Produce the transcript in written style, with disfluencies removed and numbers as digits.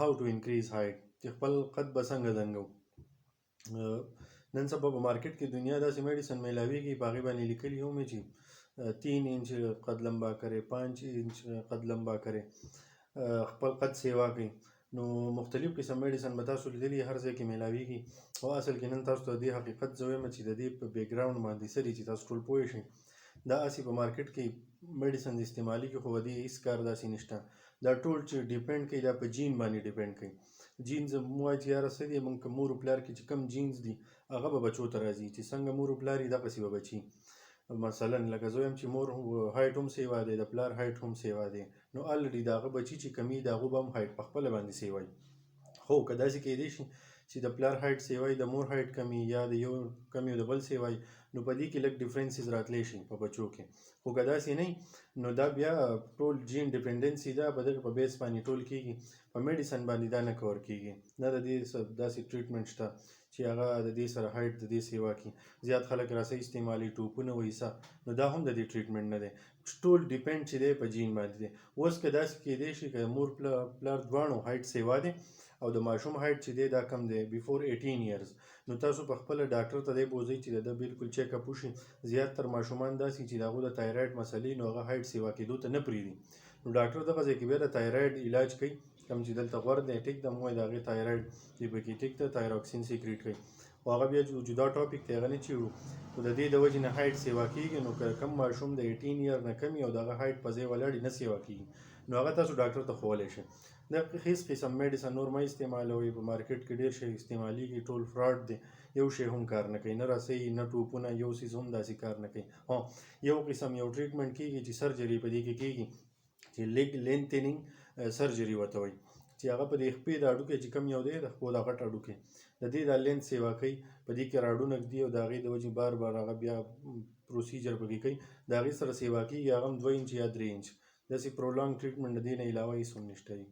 how to increase height چې خپل قد به څنګه زنګو. نن سبا په مارکیټ کې دنیا داسې میډیسن میلاویږي په هغې باندې لیکلي هم وي چې 3 इंच قد लंबा करे 5 इंच قد लंबا करे خپل قد سیوا کوي. نو مختلف قسم میډیسن به تاسو لیدلي هر ځای کې میلاویږي او اصل کې نن تاسو ته د دې حقیقت زه وایم چې د دې په بیک ګراوند باندې څه دي چې تاسو ټول پوه شئ. دا هسې په مارکیټ کې میډیسن استعمالي کې خو د دې هېڅ کار داسې نشته. دا ټول چې ډیپینډ کوي دا په جین باندې ډیپینډ کوي. جینز وایي چې یاره څه دي موږ که مور و پلار کې چې کم جینز دي هغه به بچو ته راځي چې څنګه مور و پلار یې دغسې به بچي. مثلا لکه زه وایم چې مور هایټ هم سیوا دی د پلار هایټ هم سیوا دی نو الریډي د هغه بچي چې کمی د هغو به هم هایټ په خپله باندې سیوایي. خو که داسې کیدی شي چې د پلار هایټ سیوایي د مور هایټ کمی یا د یو کمی او د بل سیوایي نو په دې کې لږ ډیفرنسز راتلی شي په بچو کې. خو که داسې نه نو دا بیا ټول جین ډیپنډنسي ده په دغه په بیس باندې ټول کیږي په میډیسن باندې دا نه کور کیږي. نه د دې داسې ټریټمنټ شته چې هغه د دې سره هایټ د دې سیوا کړي. زیات خلک راسه استعمالي ټوپونه وایسه نو دا هم د دې ټریټمنټ نه دی. ټول ډیپینډ چې دی په جین باندې دی. اوس که داسې کیدی شي که مور پلار دواړو هایټ سیوا دی او د ماشوم هایټ چې دی دا کم دی بیفور 18 ایرز نو تاسو په خپله ډاکټر ته دی بوځئ چې د ده بالکل چیک اپ وشي. زیاتر ماشومان داسې چې د هغو د تایراید مسلې نو هغه هایټ سیوا کېدو ته نه پرېږدي نو ډاکټر دغه ځای کې بیا د تایراید علاج کوي کوم چې دلته غوړ دی ټیک ده موږ د هغې تایراید چې پکې ټیک ده تایروکسین سیکریټ کوي خو هغه بیا جدا ټاپک دی هغه نه چیړو خو د دې د وجې نه هایټ سیوا کېږي. نو که کم ماشوم د 18 اییر نه کم او د هغه هایټ په ځای ولاړ نه سیوا کېږي نو هغه تاسو ډاکټر ته ښوولی شئ. د هېڅ قسم میډیسن نور مه استعمالوئ. په مارکیټ کې ډېر شی استعمالیږي ټول فراډ دی. یو شی هم کار نه کوي نه رسۍ نه ټوپونه یو څیز هم داسې کار نه کوي. یو قسم یو ټریټمنټ کېږي چې سرجري په دې کې کېږي چې لیګ لینتنینګ سرجري ورته وایي چې هغه په دې خپې د هډوکی چې کم یو دی د خپو دا غټ هډوکی د دې دا لینت سیوا کوي. په دې کې راډونه ږدي او د هغې د وجې بار بار هغه بیا پروسیجر پکې کوي د هغې سره سیوا کېږي هغه هم 2 इंच یا 3 इंच. داسې پرولانګ ټریټمنټ د دې نه علاوه هېڅ هم نشته دی.